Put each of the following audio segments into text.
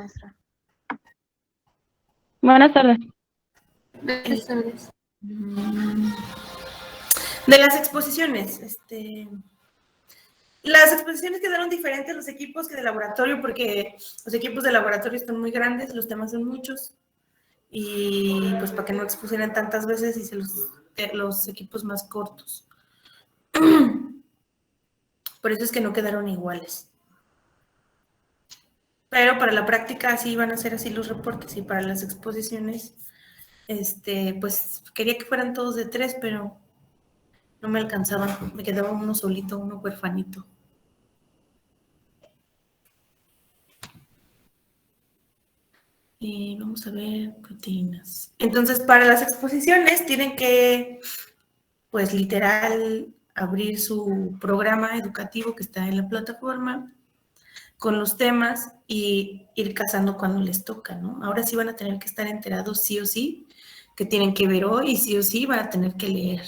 maestra. Buenas tardes. Buenas tardes. De las exposiciones, las exposiciones quedaron diferentes los equipos que de laboratorio, porque los equipos de laboratorio están muy grandes, los temas son muchos, y pues para que no expusieran tantas veces hice los equipos más cortos. Por eso es que no quedaron iguales. Pero para la práctica sí van a ser así los reportes, y para las exposiciones, pues quería que fueran todos de 3, pero no me alcanzaban, me quedaba uno solito, uno huerfanito. Y vamos a ver proteínas. Entonces, para las exposiciones tienen que, pues literal, abrir su programa educativo que está en la plataforma con los temas y ir cazando cuando les toca, ¿no? Ahora sí van a tener que estar enterados sí o sí, que tienen que ver hoy, y sí o sí van a tener que leer.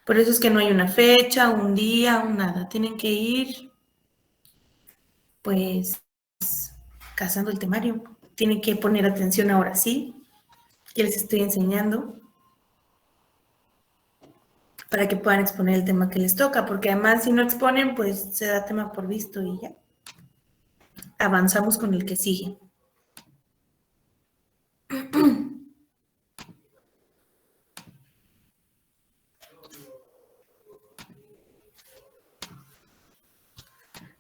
Por eso es que no hay una fecha, un día, un nada. Tienen que ir, pues, cazando el temario. Tienen que poner atención ahora sí, que les estoy enseñando, para que puedan exponer el tema que les toca, porque además si no exponen, pues se da tema por visto y ya. Avanzamos con el que sigue.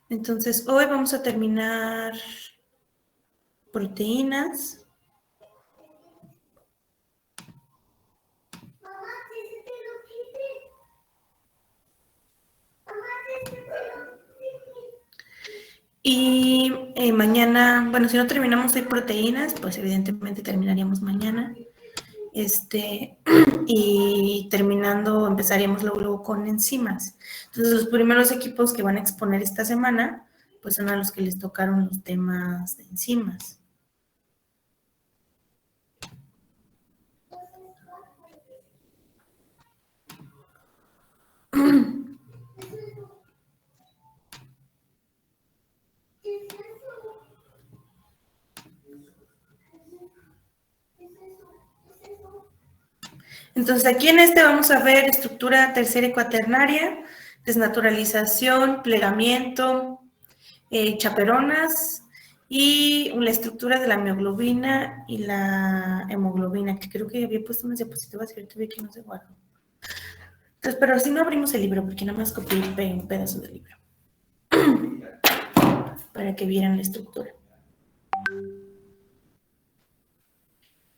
Entonces, hoy vamos a terminar proteínas. Y mañana, bueno, si no terminamos hoy proteínas, pues evidentemente terminaríamos mañana. Y terminando, empezaríamos luego con enzimas. Entonces, los primeros equipos que van a exponer esta semana, pues son a los que les tocaron los temas de enzimas. Entonces, aquí en vamos a ver estructura terciaria y cuaternaria, desnaturalización, plegamiento, chaperonas y la estructura de la mioglobina y la hemoglobina, que creo que había puesto unas diapositivas y ahorita vi que no se guardó. Entonces, pero si no abrimos el libro, porque nada más copié y pegué un pedazo del libro para que vieran la estructura.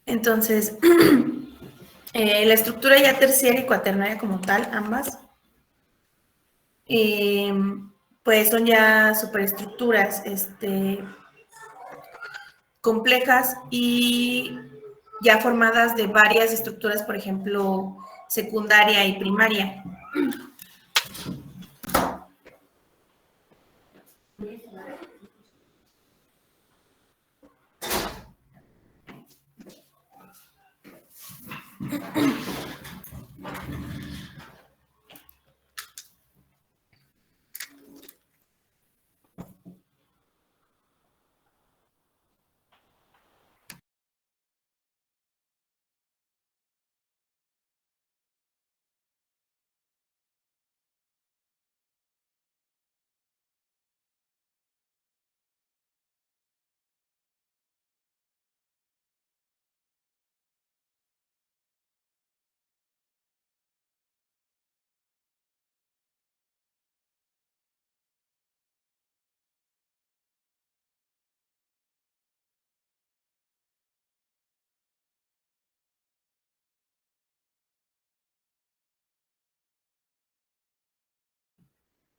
Entonces, la estructura ya terciaria y cuaternaria como tal, ambas, pues son ya superestructuras complejas y ya formadas de varias estructuras, por ejemplo, secundaria y primaria.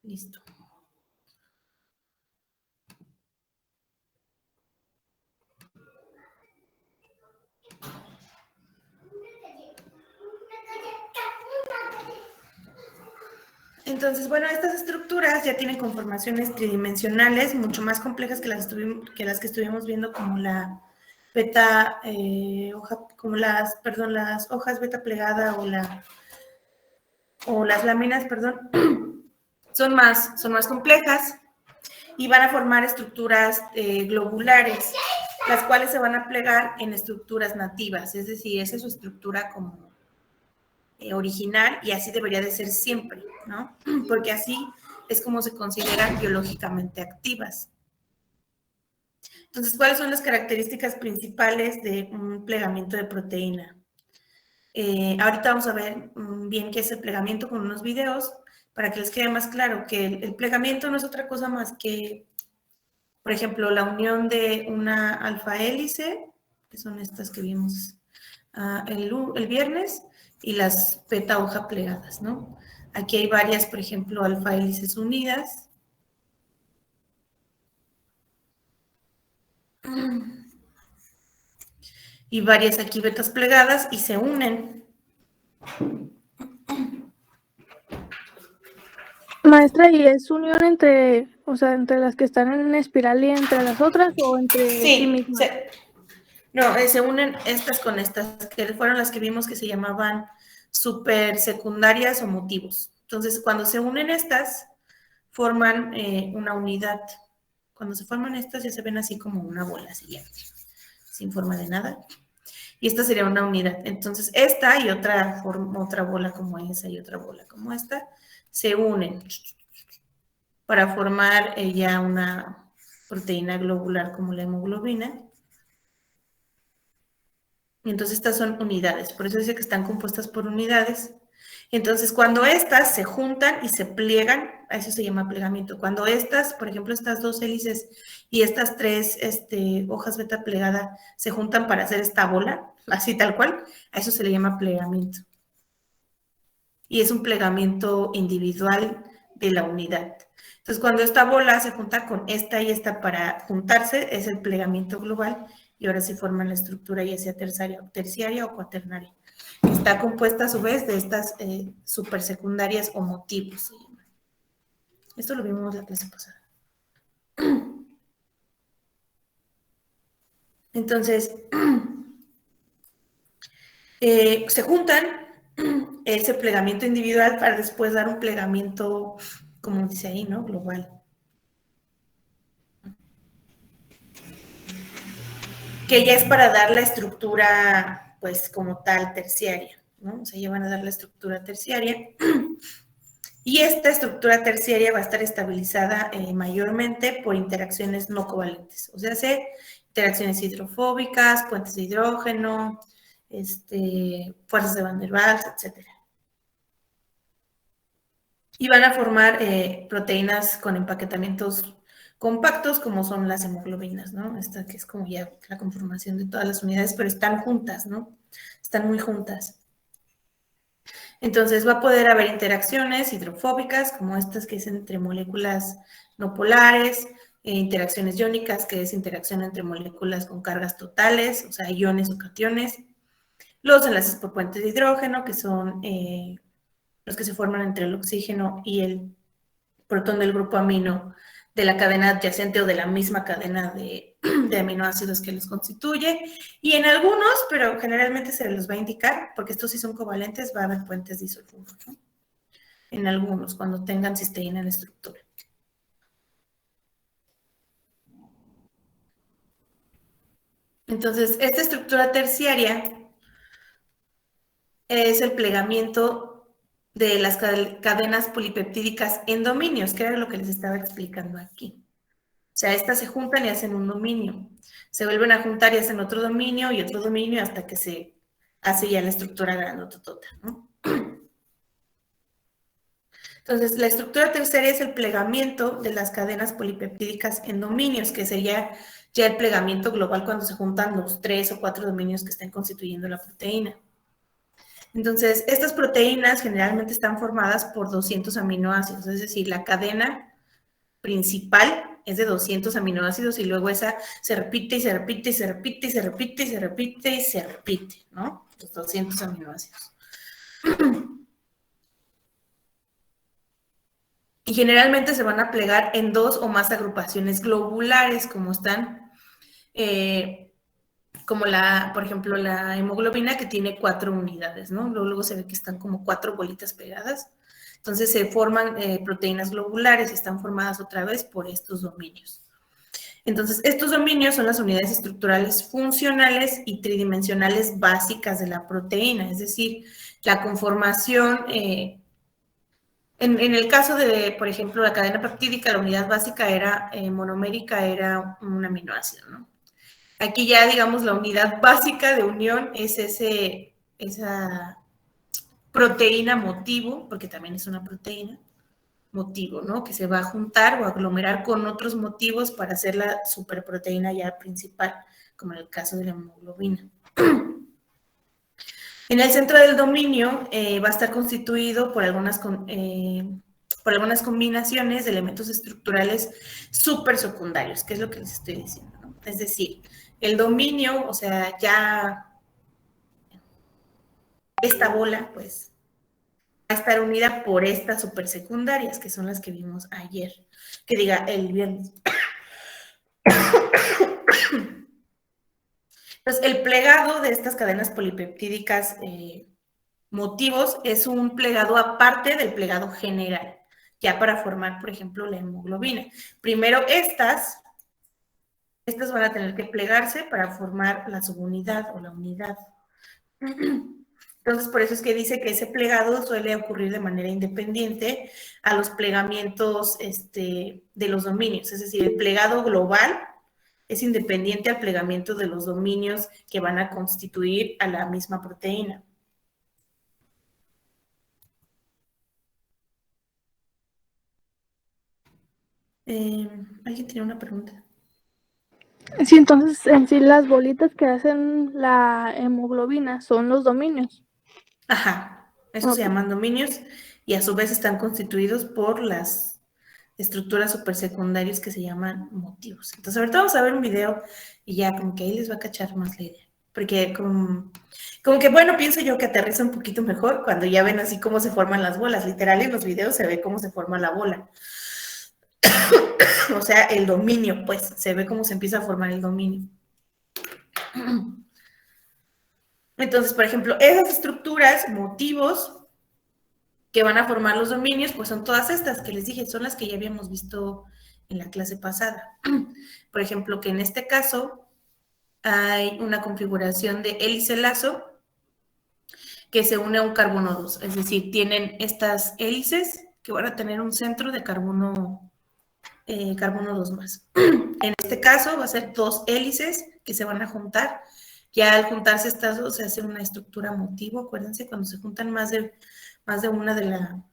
Listo. Entonces, bueno, estas estructuras ya tienen conformaciones tridimensionales mucho más complejas que las que estuvimos viendo, como la beta hoja, como las hojas beta plegada o la o las láminas, perdón, son más complejas y van a formar estructuras globulares, las cuales se van a plegar en estructuras nativas, es decir, esa es su estructura como original y así debería de ser siempre, ¿no? Porque así es como se consideran biológicamente activas. Entonces, ¿cuáles son las características principales de un plegamiento de proteína? Ahorita vamos a ver bien qué es el plegamiento con unos videos para que les quede más claro que el plegamiento no es otra cosa más que, por ejemplo, la unión de una alfa hélice, que son estas que vimos el viernes, y las beta hoja plegadas, ¿no? Aquí hay varias, por ejemplo, alfa hélices unidas. Y varias aquí betas plegadas y se unen. Maestra, ¿y es unión entre, o sea, entre las que están en espiral y entre las otras o entre sí mismas? No, se unen estas con estas, que fueron las que vimos que se llamaban supersecundarias o motivos. Entonces, cuando se unen estas, forman una unidad. Cuando se forman estas, ya se ven así como una bola siguiente, sin forma de nada. Y esta sería una unidad. Entonces, esta y otra bola como esa y otra bola como esta, se unen para formar ya una proteína globular como la hemoglobina. Y entonces estas son unidades, por eso dice que están compuestas por unidades. Entonces, cuando estas se juntan y se pliegan, a eso se llama plegamiento. Cuando estas, por ejemplo, estas dos hélices y estas tres hojas beta plegada se juntan para hacer esta bola, así tal cual, a eso se le llama plegamiento. Y es un plegamiento individual de la unidad. Entonces, cuando esta bola se junta con esta y esta para juntarse, es el plegamiento global y ahora se forma la estructura ya sea terciaria o cuaternaria. Está compuesta a su vez de estas supersecundarias o motivos, se llama. Esto lo vimos la clase pasada. Entonces, se juntan ese plegamiento individual para después dar un plegamiento, como dice ahí, ¿no? Global. Que ya es para dar la estructura, pues, como tal, terciaria, ¿no? O sea, ya van a dar la estructura terciaria. Y esta estructura terciaria va a estar estabilizada mayormente por interacciones no covalentes, o sea, interacciones hidrofóbicas, puentes de hidrógeno, fuerzas de Van der Waals, etc. Y van a formar proteínas con empaquetamientos compactos, como son las hemoglobinas, ¿no? Esta que es como ya la conformación de todas las unidades, pero están juntas, ¿no? Están muy juntas. Entonces va a poder haber interacciones hidrofóbicas, como estas que es entre moléculas no polares, interacciones iónicas, que es interacción entre moléculas con cargas totales, o sea, iones o cationes. Los enlaces por puentes de hidrógeno, que son los que se forman entre el oxígeno y el protón del grupo amino de la cadena adyacente o de la misma cadena de aminoácidos que los constituye. Y en algunos, pero generalmente se los va a indicar, porque estos sí son covalentes, va a haber puentes disulfuros, ¿no? En algunos, cuando tengan cisteína en la estructura. Entonces, esta estructura terciaria es el plegamiento de las cadenas polipeptídicas en dominios, que era lo que les estaba explicando aquí. O sea, estas se juntan y hacen un dominio. Se vuelven a juntar y hacen otro dominio y otro dominio hasta que se hace ya la estructura grandototota, ¿no? Entonces, la estructura terciaria es el plegamiento de las cadenas polipeptídicas en dominios, que sería ya el plegamiento global cuando se juntan los 3 o 4 dominios que están constituyendo la proteína. Entonces, estas proteínas generalmente están formadas por 200 aminoácidos, es decir, la cadena principal es de 200 aminoácidos y luego esa se repite y se repite y se repite y se repite y se repite y se repite, ¿no? Los 200 aminoácidos. Y generalmente se van a plegar en 2 o más agrupaciones globulares, como están como por ejemplo, la hemoglobina que tiene 4 unidades, ¿no? Luego se ve que están como 4 bolitas pegadas. Entonces se forman proteínas globulares y están formadas otra vez por estos dominios. Entonces, estos dominios son las unidades estructurales funcionales y tridimensionales básicas de la proteína, es decir, la conformación, en el caso de, por ejemplo, la cadena peptídica, la unidad básica era monomérica, era un aminoácido, ¿no? Aquí ya, digamos, la unidad básica de unión es esa proteína motivo, porque también es una proteína, motivo, ¿no? Que se va a juntar o aglomerar con otros motivos para hacer la superproteína ya principal, como en el caso de la hemoglobina. En el centro del dominio va a estar constituido por algunas combinaciones de elementos estructurales supersecundarios, que es lo que les estoy diciendo, ¿no? Es decir, el dominio, o sea, ya esta bola, pues, va a estar unida por estas supersecundarias, que son las que vimos ayer, que diga el viernes. Entonces, el plegado de estas cadenas polipeptídicas motivos es un plegado aparte del plegado general, ya para formar, por ejemplo, la hemoglobina. Primero estas van a tener que plegarse para formar la subunidad o la unidad. Entonces, por eso es que dice que ese plegado suele ocurrir de manera independiente a los plegamientos de los dominios. Es decir, el plegado global es independiente al plegamiento de los dominios que van a constituir a la misma proteína. ¿Alguien tiene una pregunta? Sí, entonces en sí las bolitas que hacen la hemoglobina son los dominios. Ajá, esos se llaman dominios y a su vez están constituidos por las estructuras supersecundarias que se llaman motivos. Entonces ahorita vamos a ver un video y ya como que ahí les va a cachar más la idea. Porque como que, bueno, pienso yo que aterriza un poquito mejor cuando ya ven así cómo se forman las bolas. Literal, en los videos se ve cómo se forma la bola. O sea, el dominio, pues, se ve cómo se empieza a formar el dominio. Entonces, por ejemplo, esas estructuras, motivos, que van a formar los dominios, pues son todas estas que les dije, son las que ya habíamos visto en la clase pasada. Por ejemplo, que en este caso hay una configuración de hélice-lazo que se une a un carbono 2, es decir, tienen estas hélices que van a tener un centro de carbono 2 más. En este caso va a ser 2 hélices que se van a juntar. Ya al juntarse estas dos se hace una estructura motivo. Acuérdense, cuando se juntan más de una de la,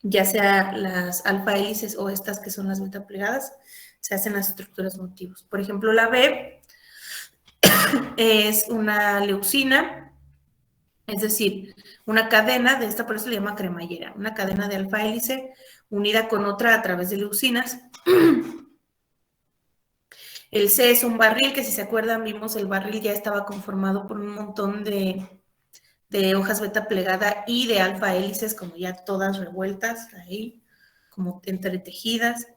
ya sea las alfa hélices o estas que son las beta plegadas, se hacen las estructuras motivos. Por ejemplo, la B es una leucina, es decir, una cadena de esta, por eso se le llama cremallera, una cadena de alfa hélice unida con otra a través de leucinas. El C es un barril, que si se acuerdan, vimos el barril ya estaba conformado por un montón de hojas beta plegada y de alfa hélices, como ya todas revueltas ahí, como entretejidas.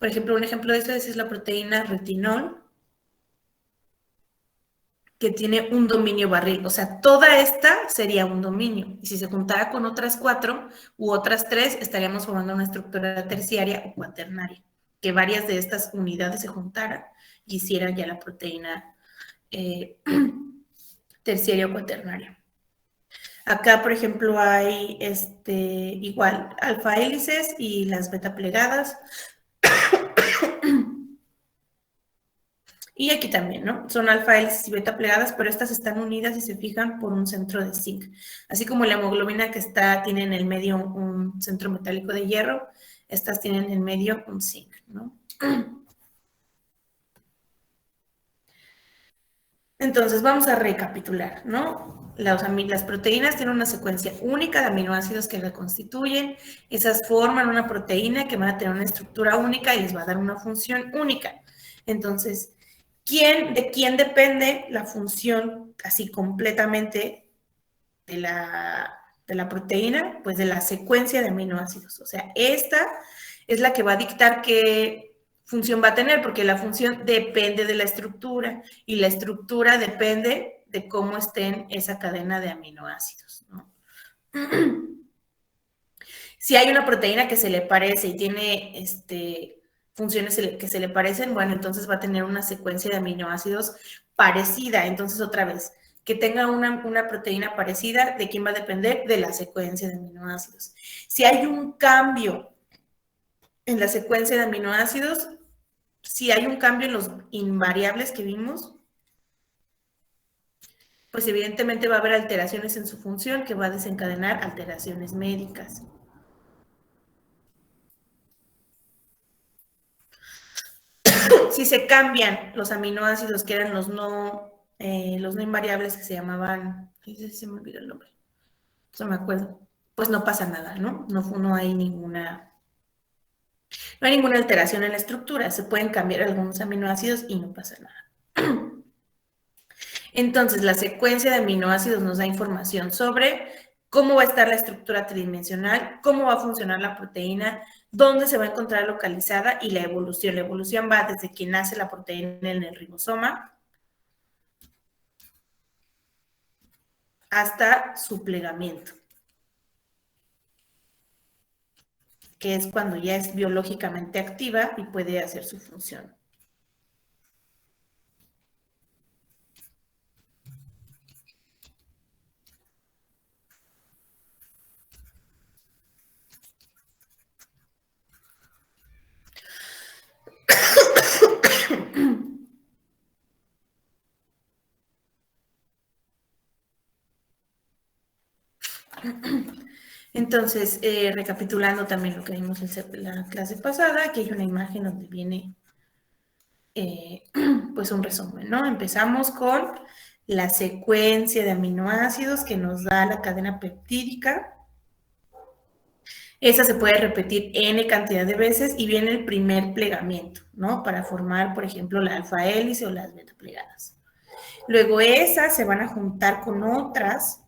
Por ejemplo, un ejemplo de esto es la proteína retinol, que tiene un dominio barril. O sea, toda esta sería un dominio. Y si se juntara con otras 4 u otras 3, estaríamos formando una estructura terciaria o cuaternaria, que varias de estas unidades se juntaran y hicieran ya la proteína terciaria o cuaternaria. Acá, por ejemplo, hay igual alfa hélices y las beta plegadas. Y aquí también, ¿no? Son alfa hélices y beta plegadas, pero estas están unidas y se fijan por un centro de zinc. Así como la hemoglobina que tiene en el medio un centro metálico de hierro, estas tienen en el medio un zinc, ¿no? Entonces, vamos a recapitular, ¿no? Las proteínas tienen una secuencia única de aminoácidos que la constituyen. Esas forman una proteína que van a tener una estructura única y les va a dar una función única. Entonces, ¿de quién depende la función así completamente de la proteína? Pues de la secuencia de aminoácidos. O sea, esta es la que va a dictar qué función va a tener, porque la función depende de la estructura y la estructura depende de cómo esté en esa cadena de aminoácidos, ¿no? Si hay una proteína que se le parece y tiene funciones que se le parecen, bueno, entonces va a tener una secuencia de aminoácidos parecida. Entonces, otra vez, que tenga una proteína parecida, ¿de quién va a depender? De la secuencia de aminoácidos. Si hay un cambio en la secuencia de aminoácidos, si hay un cambio en los invariables que vimos, pues evidentemente va a haber alteraciones en su función que va a desencadenar alteraciones médicas. Si se cambian los aminoácidos, que eran los no invariables que se llamaban, se me olvidó el nombre, no me acuerdo, pues no pasa nada, ¿no? No hay ninguna alteración en la estructura, se pueden cambiar algunos aminoácidos y no pasa nada. Entonces, la secuencia de aminoácidos nos da información sobre cómo va a estar la estructura tridimensional, cómo va a funcionar la proteína, dónde se va a encontrar localizada y la evolución. La evolución va desde que nace la proteína en el ribosoma hasta su plegamiento, que es cuando ya es biológicamente activa y puede hacer su función. Entonces, recapitulando también lo que vimos en la clase pasada, aquí hay una imagen donde viene pues un resumen, ¿no? Empezamos con la secuencia de aminoácidos que nos da la cadena peptídica. Esa se puede repetir n cantidad de veces y viene el primer plegamiento, ¿no? Para formar, por ejemplo, la alfa hélice o las beta plegadas. Luego esas se van a juntar con otras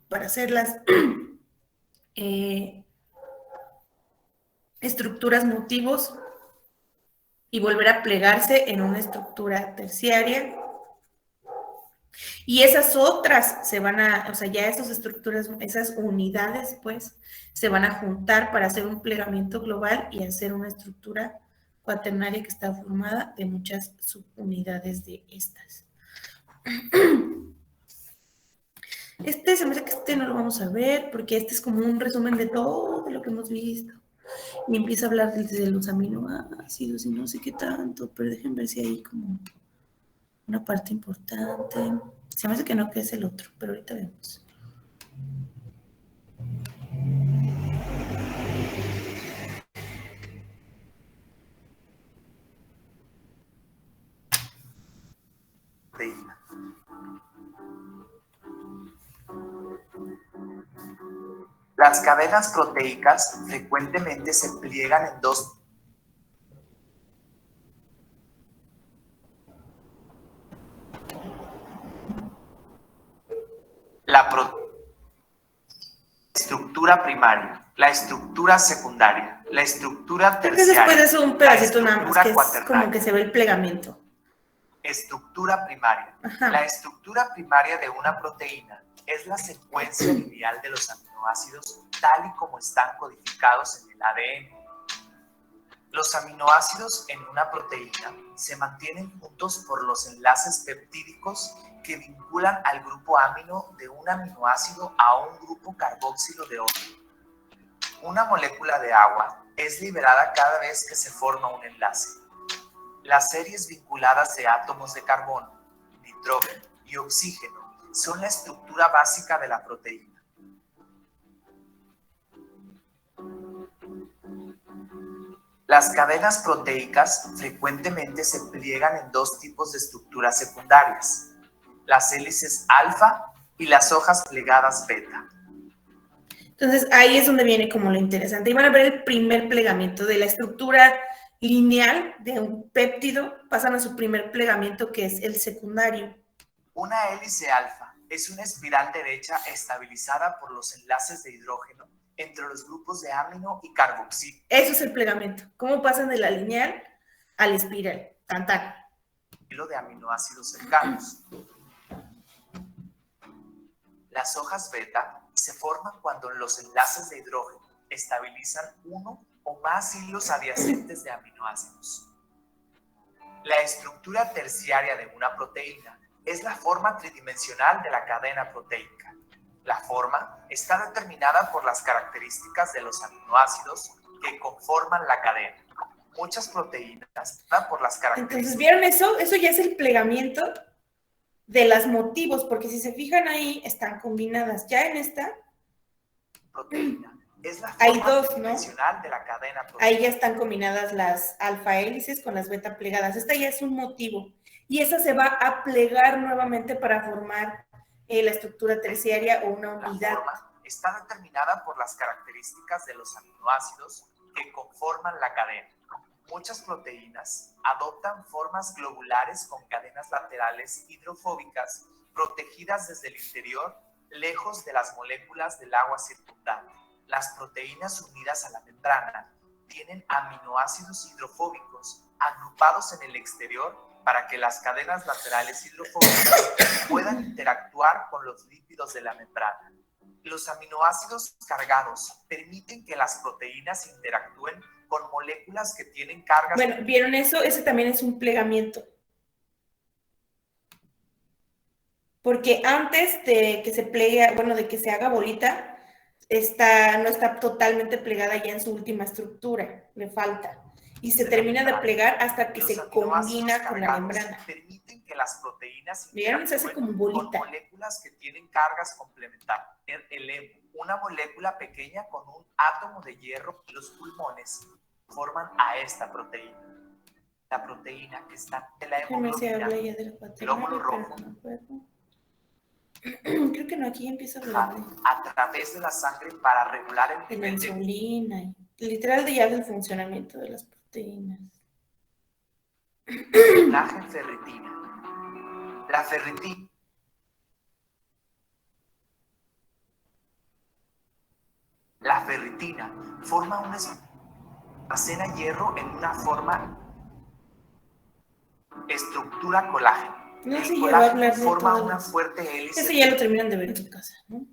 para hacer las estructuras motivos y volver a plegarse en una estructura terciaria. Y esas otras se van a, o sea, ya esas estructuras, esas unidades, pues, se van a juntar para hacer un plegamiento global y hacer una estructura cuaternaria que está formada de muchas subunidades de estas. Se me hace que no lo vamos a ver porque es como un resumen de todo lo que hemos visto. Y empieza a hablar de los aminoácidos y no sé qué tanto, pero déjenme ver si hay como una parte importante. Se me hace que no, que es el otro, pero ahorita vemos. Las cadenas proteicas frecuentemente se pliegan en dos. La estructura primaria, la estructura secundaria, la estructura terciaria. Después de eso un pedacito nada más, que es como que se ve el plegamiento. Estructura primaria. Ajá. La estructura primaria de una proteína es la secuencia lineal de los aminoácidos tal y como están codificados en el ADN. Los aminoácidos en una proteína se mantienen juntos por los enlaces peptídicos que vinculan al grupo amino de un aminoácido a un grupo carboxilo de otro. Una molécula de agua es liberada cada vez que se forma un enlace. Las series vinculadas de átomos de carbono, nitrógeno y oxígeno son la estructura básica de la proteína. Las cadenas proteicas frecuentemente se pliegan en dos tipos de estructuras secundarias, las hélices alfa y las hojas plegadas beta. Entonces ahí es donde viene como lo interesante. Y van a ver el primer plegamiento de la estructura lineal de un péptido, pasan a su primer plegamiento que es el secundario. Una hélice alfa es una espiral derecha estabilizada por los enlaces de hidrógeno entre los grupos de amino y carboxilo. Eso es el plegamiento. ¿Cómo pasan de la lineal al espiral. Tan, tan. De aminoácidos cercanos. Las hojas beta se forman cuando los enlaces de hidrógeno estabilizan uno o más hilos adyacentes de aminoácidos. La estructura terciaria de una proteína es la forma tridimensional de la cadena proteica. La forma está determinada por las características de los aminoácidos que conforman la cadena. Muchas proteínas están por las características. Entonces, ¿vieron eso? Eso ya es el plegamiento de los motivos, porque si se fijan ahí, están combinadas. Ya en esta proteína es la hay forma dos, ¿no? tridimensional de la cadena proteica. Ahí ya están combinadas las alfa hélices con las beta plegadas. Esta ya es un motivo. Y esa se va a plegar nuevamente para formar la estructura terciaria o una unidad. La forma está determinada por las características de los aminoácidos que conforman la cadena. Muchas proteínas adoptan formas globulares con cadenas laterales hidrofóbicas protegidas desde el interior, lejos de las moléculas del agua circundante. Las proteínas unidas a la membrana tienen aminoácidos hidrofóbicos agrupados en el exterior para que las cadenas laterales hidrofóbicas puedan interactuar con los lípidos de la membrana. Los aminoácidos cargados permiten que las proteínas interactúen con moléculas que tienen cargas. Bueno, ¿vieron eso? Ese también es un plegamiento. Porque antes de que se plegue, bueno, de que se haga bolita, no está totalmente plegada ya en su última estructura, le falta. Y se termina de plegar hasta que se combina con la membrana. Permiten que las proteínas ¿vieron? Se hace como bolita. Con moléculas que tienen cargas complementarias. El hemo, una molécula pequeña con un átomo de hierro en los pulmones, forman a esta proteína. La proteína que está en la hemoglobina, glóbulo rojo. Creo que no, aquí empieza a hablar a través de la sangre para regular el nivel de insulina. Literal de ya del funcionamiento de las proteínas. La ferritina. La ferritina. La ferritina forma una almacena hierro en una forma estructura colágeno. No sé, el yo voy a hablar de forma todo una fuerte hélice. Eso ya lo terminan de ver en su casa, ¿no?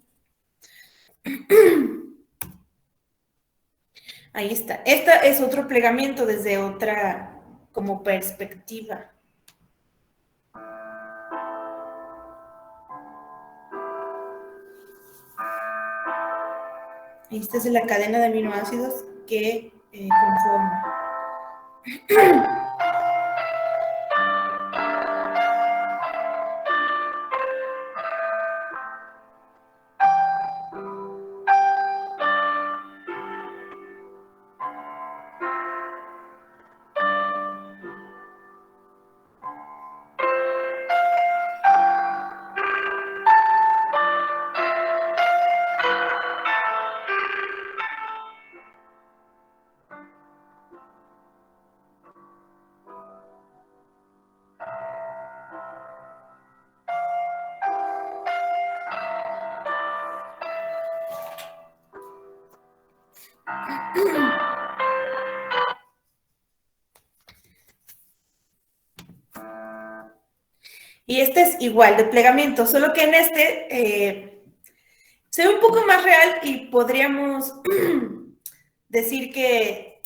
Ahí está. Esta es otro plegamiento desde otra como perspectiva. Esta es la cadena de aminoácidos que conforma. Y este es igual, de plegamiento, solo que en este se ve un poco más real y podríamos decir que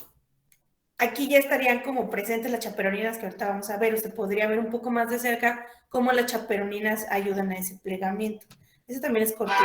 aquí ya estarían como presentes las chaperoninas que ahorita vamos a ver. Usted podría ver un poco más de cerca cómo las chaperoninas ayudan a ese plegamiento. Ese también es cortito.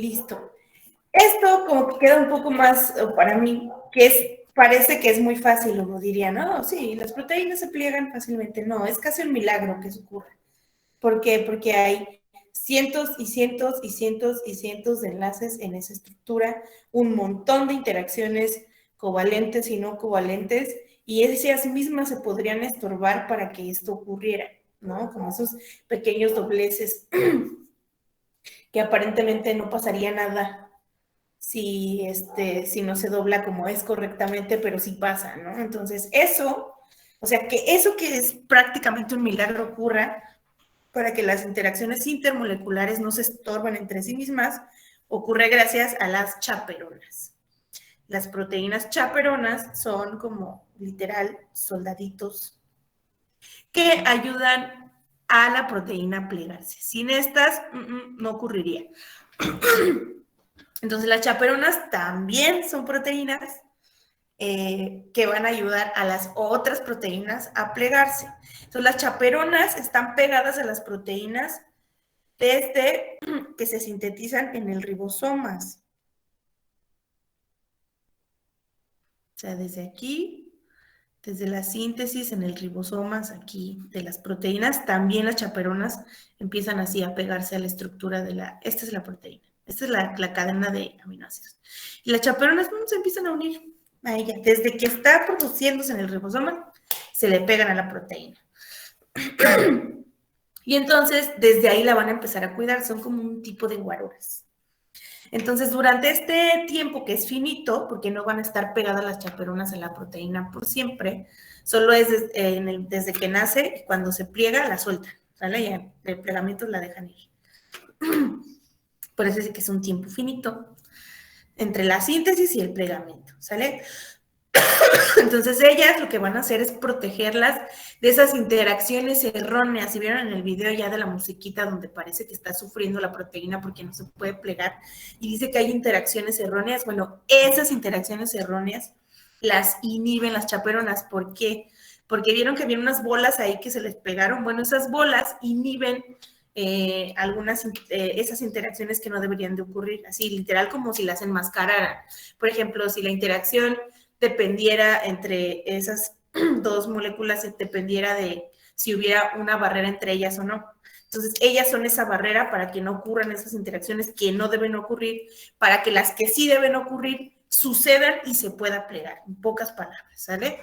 listo. Esto como que queda un poco más, para mí, parece que es muy fácil, uno diría, no, sí, las proteínas se pliegan fácilmente. No, es casi un milagro que eso ocurra. ¿Por qué? Porque hay cientos y cientos y cientos y cientos de enlaces en esa estructura, un montón de interacciones covalentes y no covalentes, y ellas mismas se podrían estorbar para que esto ocurriera, ¿no? Como esos pequeños dobleces que aparentemente no pasaría nada si no se dobla como es correctamente, pero sí pasa, ¿no? Entonces, eso que es prácticamente un milagro ocurra para que las interacciones intermoleculares no se estorban entre sí mismas, ocurre gracias a las chaperonas. Las proteínas chaperonas son como literal soldaditos que ayudan a la proteína a plegarse. Sin estas, no ocurriría. Entonces, las chaperonas también son proteínas que van a ayudar a las otras proteínas a plegarse. Entonces, las chaperonas están pegadas a las proteínas desde que se sintetizan en el ribosomas. O sea, desde aquí, desde la síntesis en el ribosomas aquí de las proteínas, también las chaperonas empiezan así a pegarse a la estructura de esta es la proteína, esta es la cadena de aminoácidos. Y las chaperonas se empiezan a unir a ella. Desde que está produciéndose en el ribosoma, se le pegan a la proteína. Y entonces, desde ahí la van a empezar a cuidar. Son como un tipo de guaruras. Entonces, durante este tiempo que es finito, porque no van a estar pegadas las chaperonas a la proteína por siempre, solo es desde que nace, y cuando se pliega, la sueltan, ¿sale? Y el plegamiento la dejan ir. Por eso es que es un tiempo finito entre la síntesis y el plegamiento, ¿sale? Entonces ellas lo que van a hacer es protegerlas de esas interacciones erróneas. Si vieron en el video ya de la musiquita donde parece que está sufriendo la proteína porque no se puede plegar y dice que hay interacciones erróneas, bueno, esas interacciones erróneas las inhiben las chaperonas. ¿Por qué? Porque vieron que había unas bolas ahí que se les pegaron. Bueno, esas bolas inhiben esas interacciones que no deberían de ocurrir, así literal como si las enmascararan. Por ejemplo, si la interacción dependiera entre esas dos moléculas, dependiera de si hubiera una barrera entre ellas o no. Entonces, ellas son esa barrera para que no ocurran esas interacciones que no deben ocurrir, para que las que sí deben ocurrir sucedan y se pueda plegar, en pocas palabras, ¿sale?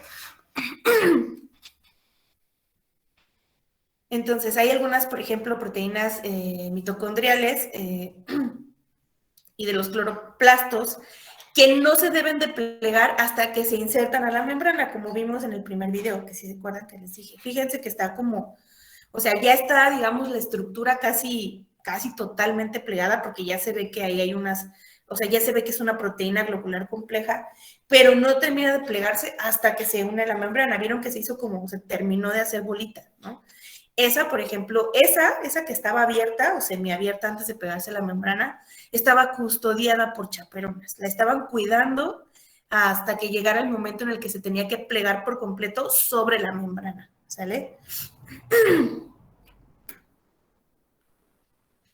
Entonces, hay algunas, por ejemplo, proteínas mitocondriales y de los cloroplastos que no se deben de plegar hasta que se insertan a la membrana, como vimos en el primer video, que si se acuerdan que les dije. Fíjense que está como, o sea, ya está, digamos, la estructura casi totalmente plegada, porque ya se ve que ahí hay unas, o sea, ya se ve que es una proteína globular compleja, pero no termina de plegarse hasta que se une a la membrana. Vieron que se hizo como, se terminó de hacer bolita, ¿no? Esa, por ejemplo, esa que estaba abierta o semiabierta antes de pegarse a la membrana, estaba custodiada por chaperonas. La estaban cuidando hasta que llegara el momento en el que se tenía que plegar por completo sobre la membrana, ¿sale?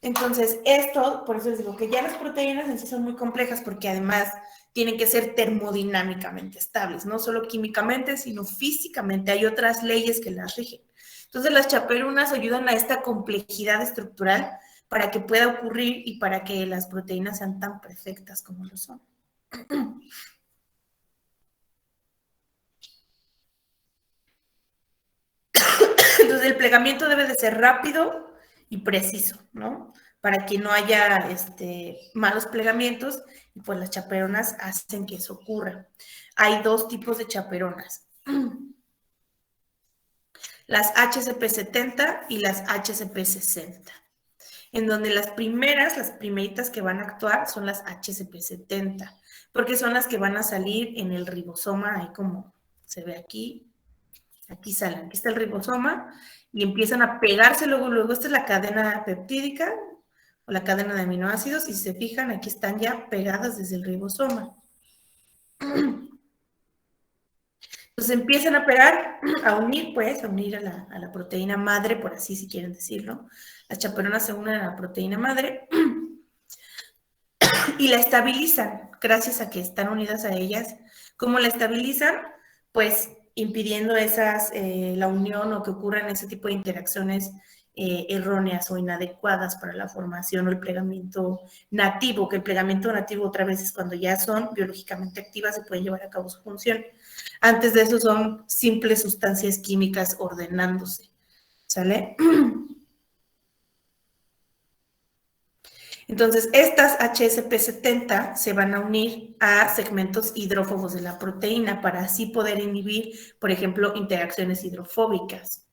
Entonces, esto, por eso les digo que ya las proteínas en sí son muy complejas, porque además tienen que ser termodinámicamente estables, no solo químicamente, sino físicamente. Hay otras leyes que las rigen. Entonces, las chaperonas ayudan a esta complejidad estructural para que pueda ocurrir y para que las proteínas sean tan perfectas como lo son. Entonces, el plegamiento debe de ser rápido y preciso, ¿no? Para que no haya malos plegamientos, y pues las chaperonas hacen que eso ocurra. Hay dos tipos de chaperonas. Las HCP70 y las HCP60, en donde las primeritas que van a actuar son las HCP70, porque son las que van a salir en el ribosoma, ahí como se ve aquí salen, aquí está el ribosoma, y empiezan a pegarse luego, esta es la cadena peptídica, o la cadena de aminoácidos, y si se fijan, aquí están ya pegadas desde el ribosoma. Entonces empiezan a pegar, a unir a la proteína madre, por así si quieren decirlo. Las chaperonas se unen a la proteína madre y la estabilizan gracias a que están unidas a ellas. ¿Cómo la estabilizan? Pues impidiendo la unión o que ocurran ese tipo de interacciones erróneas o inadecuadas para la formación o el plegamiento nativo, que el plegamiento nativo otra vez es cuando ya son biológicamente activas y pueden llevar a cabo su función. Antes de eso son simples sustancias químicas ordenándose, ¿sale? Entonces, estas HSP70 se van a unir a segmentos hidrófobos de la proteína para así poder inhibir, por ejemplo, interacciones hidrofóbicas,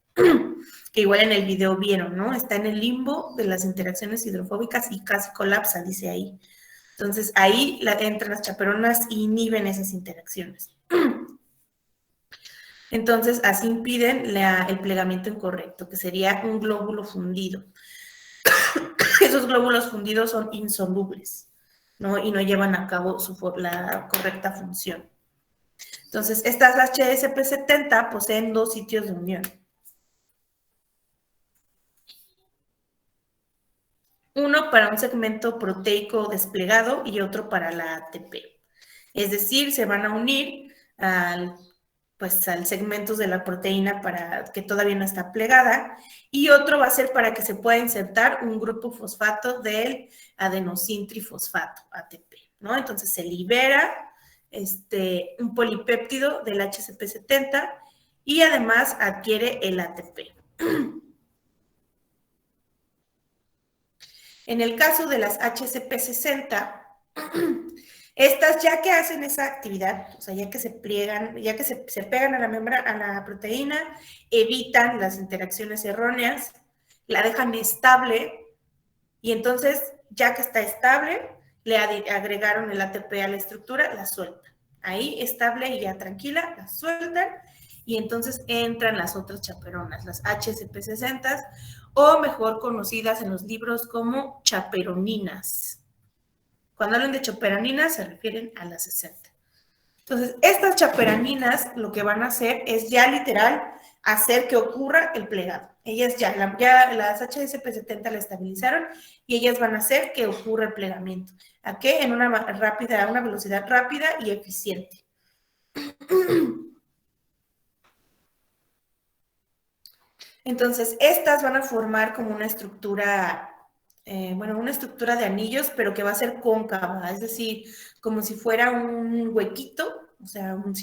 que igual en el video vieron, ¿no? Está en el limbo de las interacciones hidrofóbicas y casi colapsa, dice ahí. Entonces, ahí entran las chaperonas e inhiben esas interacciones. Entonces, así impiden el plegamiento incorrecto, que sería un glóbulo fundido. Esos glóbulos fundidos son insolubles, ¿no? Y no llevan a cabo la correcta función. Entonces, estas HSP70 poseen 2 sitios de unión. Uno para un segmento proteico desplegado y otro para la ATP. Es decir, se van a unir al segmentos de la proteína para que todavía no está plegada, y otro va a ser para que se pueda insertar un grupo fosfato del adenosintrifosfato, ATP, ¿no? Entonces se libera un polipéptido del HSP70 y además adquiere el ATP. En el caso de las HSP60, estas ya que hacen esa actividad, o sea, ya que se pliegan, ya que se pegan a la membrana, a la proteína, evitan las interacciones erróneas, la dejan estable, y entonces, ya que está estable, le agregaron el ATP a la estructura, la sueltan. Ahí, estable y ya tranquila, la sueltan, y entonces entran las otras chaperonas, las HSP60, o mejor conocidas en los libros como chaperoninas. Cuando hablan de chaperoninas se refieren a las 60. Entonces, estas chaperoninas lo que van a hacer es ya literal hacer que ocurra el plegado. Ellas ya las HSP70 la estabilizaron y ellas van a hacer que ocurra el plegamiento. ¿A qué? En una velocidad rápida y eficiente. Entonces, estas van a formar como una estructura una estructura de anillos, pero que va a ser cóncava, es decir, como si fuera un huequito, o sea, un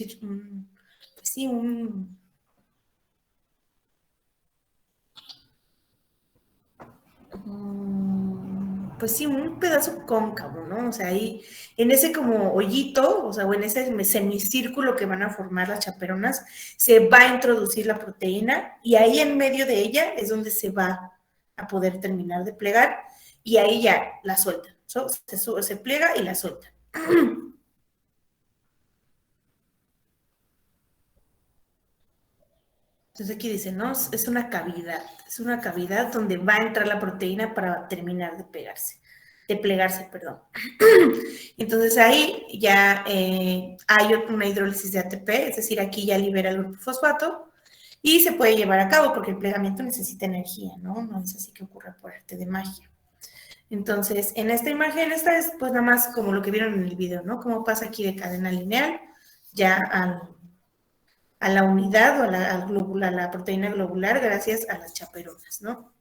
pedazo cóncavo, ¿no? O sea, ahí, en ese como hoyito, o sea, o en ese semicírculo que van a formar las chaperonas, se va a introducir la proteína y ahí en medio de ella es donde se va a poder terminar de plegar y ahí ya la sueltan. Se pliega y la sueltan. Entonces aquí dice, ¿no? Es una cavidad donde va a entrar la proteína para terminar de plegarse, perdón. Entonces ahí ya hay una hidrólisis de ATP, es decir, aquí ya libera el grupo fosfato y se puede llevar a cabo porque el plegamiento necesita energía, ¿no? No es así que ocurre por arte de magia. Entonces, en esta imagen, esta es pues nada más como lo que vieron en el video, ¿no? Cómo pasa aquí de cadena lineal ya a la unidad o a la proteína globular gracias a las chaperonas, ¿no?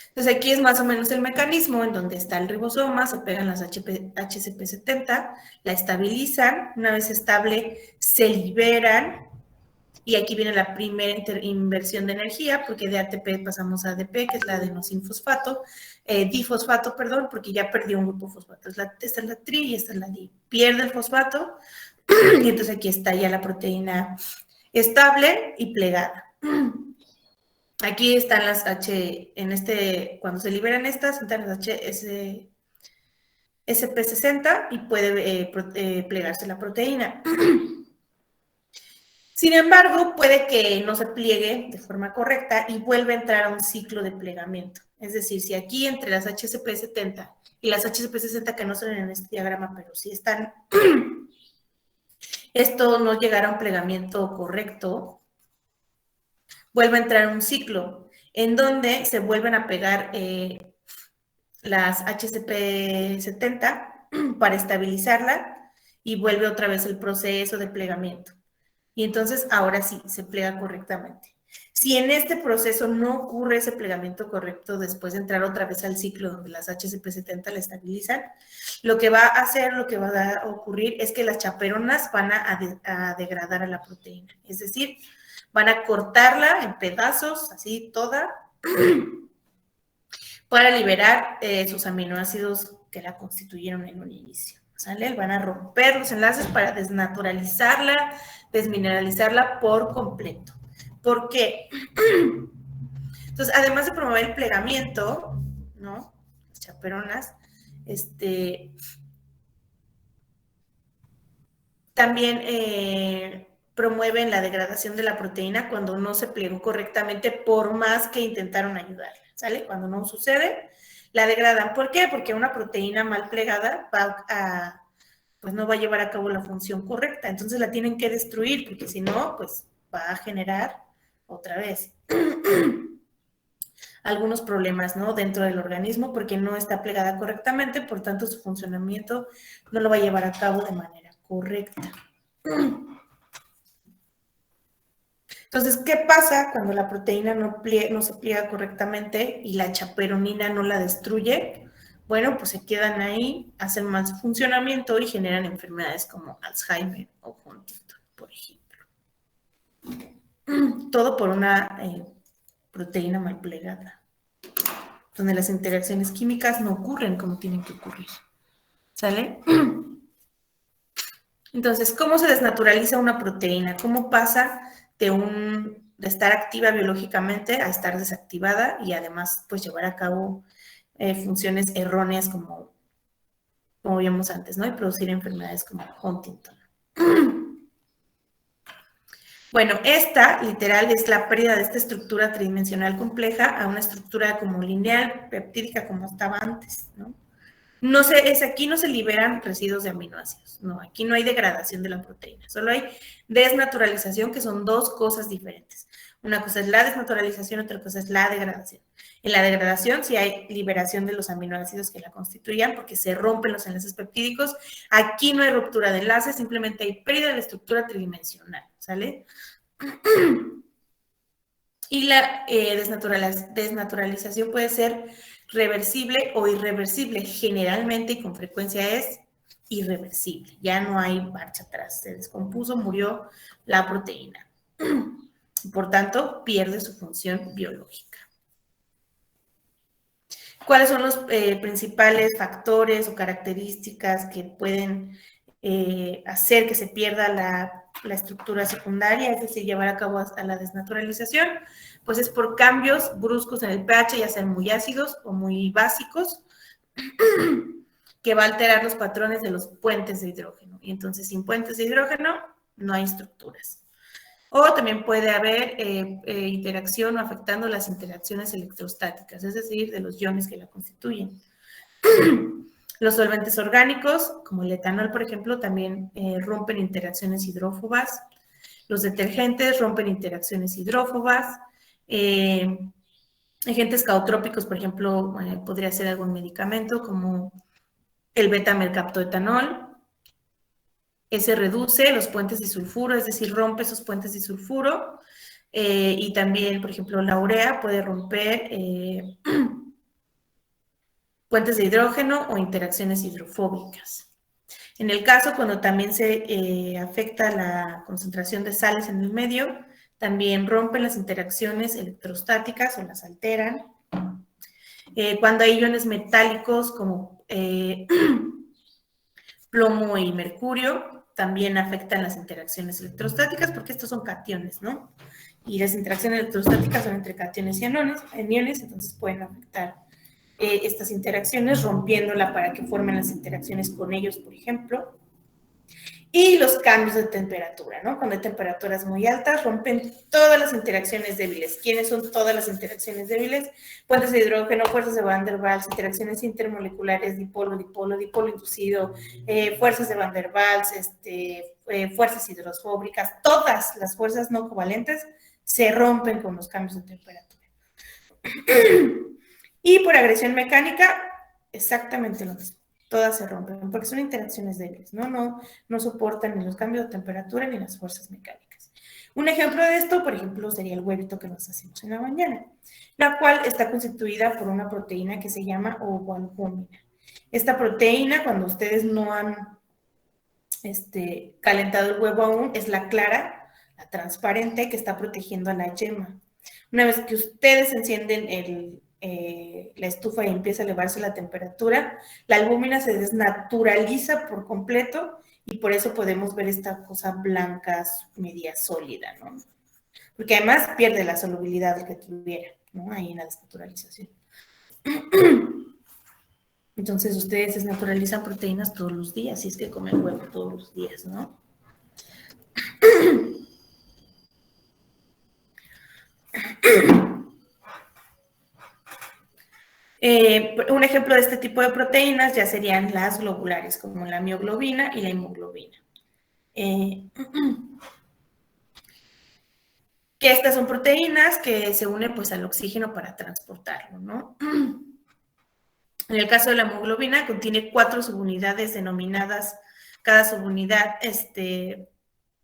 Entonces aquí es más o menos el mecanismo en donde está el ribosoma, se pegan las HSP70, la estabilizan, una vez estable se liberan, y aquí viene la primera inversión de energía, porque de ATP pasamos a ADP, que es la adenosinfosfato, difosfato, perdón, porque ya perdió un grupo fosfato. Esta es la tri y esta es la di. Pierde el fosfato, y entonces aquí está ya la proteína estable y plegada. Aquí están las cuando se liberan estas, están las SP60 y puede plegarse la proteína. Sin embargo, puede que no se pliegue de forma correcta y vuelva a entrar a un ciclo de plegamiento. Es decir, si aquí entre las HSP70 y las HSP60 que no salen en este diagrama, pero sí están, esto no llegará a un plegamiento correcto, vuelve a entrar un ciclo en donde se vuelven a pegar las HCP70 para estabilizarla y vuelve otra vez el proceso de plegamiento. Y entonces ahora sí, se plega correctamente. Si en este proceso no ocurre ese plegamiento correcto después de entrar otra vez al ciclo donde las HCP70 la estabilizan, lo que va a ocurrir es que las chaperonas van a degradar a la proteína. Es decir, van a cortarla en pedazos, así toda, para liberar sus aminoácidos que la constituyeron en un inicio. ¿Sale? Van a romper los enlaces para desnaturalizarla, desmineralizarla por completo. ¿Por qué? Entonces, además de promover el plegamiento, ¿no? Las chaperonas, también promueven la degradación de la proteína cuando no se plegó correctamente, por más que intentaron ayudarla, ¿sale? Cuando no sucede, la degradan. ¿Por qué? Porque una proteína mal plegada pues no va a llevar a cabo la función correcta. Entonces la tienen que destruir, porque si no, pues va a generar otra vez algunos problemas, ¿no? Dentro del organismo, porque no está plegada correctamente, por tanto su funcionamiento no lo va a llevar a cabo de manera correcta. Entonces, ¿qué pasa cuando la proteína no se pliega correctamente y la chaperonina no la destruye? Bueno, pues se quedan ahí, hacen mal funcionamiento y generan enfermedades como Alzheimer o Huntington, por ejemplo. Todo por una proteína mal plegada, donde las interacciones químicas no ocurren como tienen que ocurrir. ¿Sale? Entonces, ¿cómo se desnaturaliza una proteína? ¿Cómo pasa de estar activa biológicamente a estar desactivada y además pues llevar a cabo funciones erróneas como vimos antes, ¿no? Y producir enfermedades como Huntington. Bueno, esta literal es la pérdida de esta estructura tridimensional compleja a una estructura como lineal, peptídica como estaba antes, ¿no? Aquí no se liberan residuos de aminoácidos, no, aquí no hay degradación de la proteína, solo hay desnaturalización, que son dos cosas diferentes. Una cosa es la desnaturalización, otra cosa es la degradación. En la degradación sí hay liberación de los aminoácidos que la constituían porque se rompen los enlaces peptídicos. Aquí no hay ruptura de enlaces, simplemente hay pérdida de la estructura tridimensional, ¿sale? Y la desnaturalización puede ser reversible o irreversible. Generalmente y con frecuencia es irreversible. Ya no hay marcha atrás. Se descompuso, murió la proteína. Por tanto, pierde su función biológica. ¿Cuáles son los principales factores o características que pueden hacer que se pierda la estructura secundaria, es decir, llevar a cabo a la desnaturalización? Pues es por cambios bruscos en el pH, ya sean muy ácidos o muy básicos, que va a alterar los patrones de los puentes de hidrógeno. Y entonces, sin puentes de hidrógeno, no hay estructuras. O también puede haber interacción o afectando las interacciones electrostáticas, es decir, de los iones que la constituyen. Los solventes orgánicos, como el etanol, por ejemplo, también rompen interacciones hidrófobas. Los detergentes rompen interacciones hidrófobas. Agentes caotrópicos, por ejemplo, podría ser algún medicamento como el beta-mercaptoetanol. Ese reduce los puentes disulfuro, es decir, rompe esos puentes disulfuro. Y también, por ejemplo, la urea puede romper puentes de hidrógeno o interacciones hidrofóbicas. En el caso, cuando también se afecta la concentración de sales en el medio, también rompen las interacciones electrostáticas o las alteran. Cuando hay iones metálicos como plomo y mercurio, también afectan las interacciones electrostáticas porque estos son cationes, ¿no? Y las interacciones electrostáticas son entre cationes y aniones, entonces pueden afectar estas interacciones, rompiéndola para que formen las interacciones con ellos, por ejemplo. Y los cambios de temperatura, ¿no? Cuando hay temperaturas muy altas, rompen todas las interacciones débiles. ¿Quiénes son todas las interacciones débiles? Puentes de hidrógeno, fuerzas de Van der Waals, interacciones intermoleculares, dipolo, dipolo, dipolo inducido, fuerzas de Van der Waals, fuerzas hidrofóbicas, todas las fuerzas no covalentes se rompen con los cambios de temperatura. Y por agresión mecánica, exactamente lo mismo. Todas se rompen porque son interacciones débiles, ¿no? No soportan ni los cambios de temperatura ni las fuerzas mecánicas. Un ejemplo de esto, por ejemplo, sería el huevito que nos hacemos en la mañana, la cual está constituida por una proteína que se llama ovoalbúmina. Esta proteína, cuando ustedes no han calentado el huevo aún, es la clara, la transparente, que está protegiendo a la yema. Una vez que ustedes encienden la estufa y empieza a elevarse la temperatura, la albúmina se desnaturaliza por completo y por eso podemos ver esta cosa blanca, media sólida, ¿no? Porque además pierde la solubilidad que tuviera, ¿no? Ahí en la desnaturalización. Entonces ustedes desnaturalizan proteínas todos los días, si es que comen huevo todos los días, ¿no? Un ejemplo de este tipo de proteínas ya serían las globulares, como la mioglobina y la hemoglobina. Que estas son proteínas que se unen pues al oxígeno para transportarlo, ¿no? En el caso de la hemoglobina contiene 4 subunidades denominadas, cada subunidad, es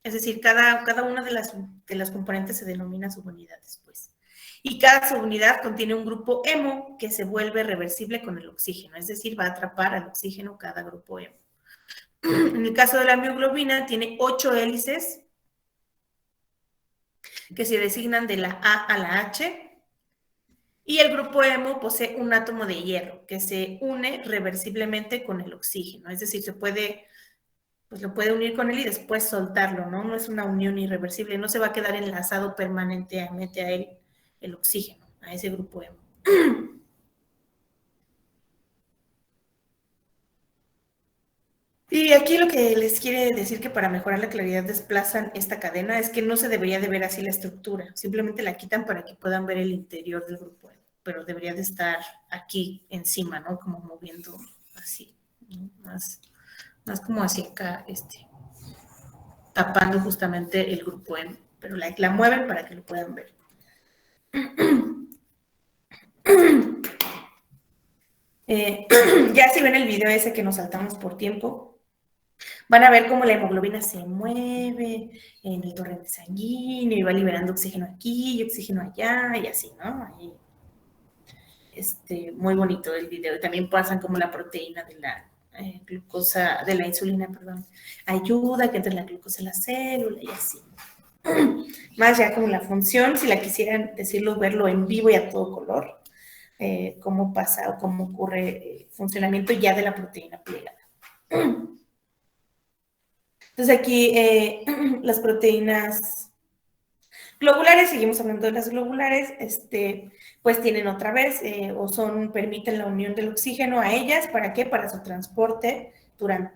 decir, cada una de las componentes se denomina subunidades, pues. Y cada subunidad contiene un grupo hemo que se vuelve reversible con el oxígeno, es decir, va a atrapar al oxígeno cada grupo hemo. En el caso de la mioglobina tiene 8 hélices que se designan de la A a la H, y el grupo hemo posee un átomo de hierro que se une reversiblemente con el oxígeno, es decir, pues lo puede unir con él y después soltarlo, ¿no? No es una unión irreversible, no se va a quedar enlazado permanentemente a él el oxígeno, a ese grupo hemo. Y aquí lo que les quiere decir que para mejorar la claridad desplazan esta cadena es que no se debería de ver así la estructura, simplemente la quitan para que puedan ver el interior del grupo hemo, pero debería de estar aquí encima, ¿no? Como moviendo así, ¿no? Más como hacia acá, tapando justamente el grupo hemo, pero la mueven para que lo puedan ver. Ya si ven el video ese que nos saltamos por tiempo, van a ver cómo la hemoglobina se mueve en el torrente sanguíneo y va liberando oxígeno aquí y oxígeno allá y así, ¿no? Ahí, muy bonito el video. También pasan como la proteína de la glucosa, de la insulina, perdón, ayuda a que entre la glucosa en la célula y así. Más ya como la función, si la quisieran decirlo, verlo en vivo y a todo color, cómo pasa o cómo ocurre el funcionamiento ya de la proteína plegada. Entonces aquí las proteínas globulares, seguimos hablando de las globulares, pues tienen otra vez permiten la unión del oxígeno a ellas, ¿para qué? Para su transporte en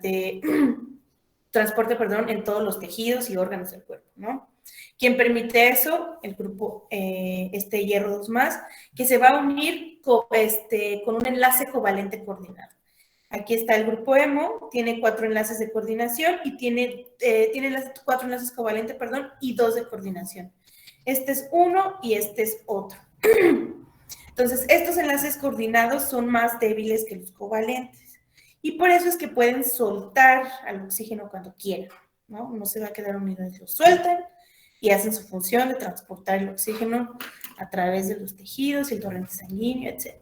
todos los tejidos y órganos del cuerpo, ¿no? ¿Quién permite eso? El grupo hierro 2+, que se va a unir con un enlace covalente coordinado. Aquí está el grupo hemo, tiene 4 enlaces de coordinación y tiene 4 enlaces covalentes, y 2 de coordinación. Este es uno y este es otro. Entonces, estos enlaces coordinados son más débiles que los covalentes y por eso es que pueden soltar al oxígeno cuando quieran, ¿no? No se va a quedar unido, lo sueltan y hacen su función de transportar el oxígeno a través de los tejidos, el torrente sanguíneo, etc.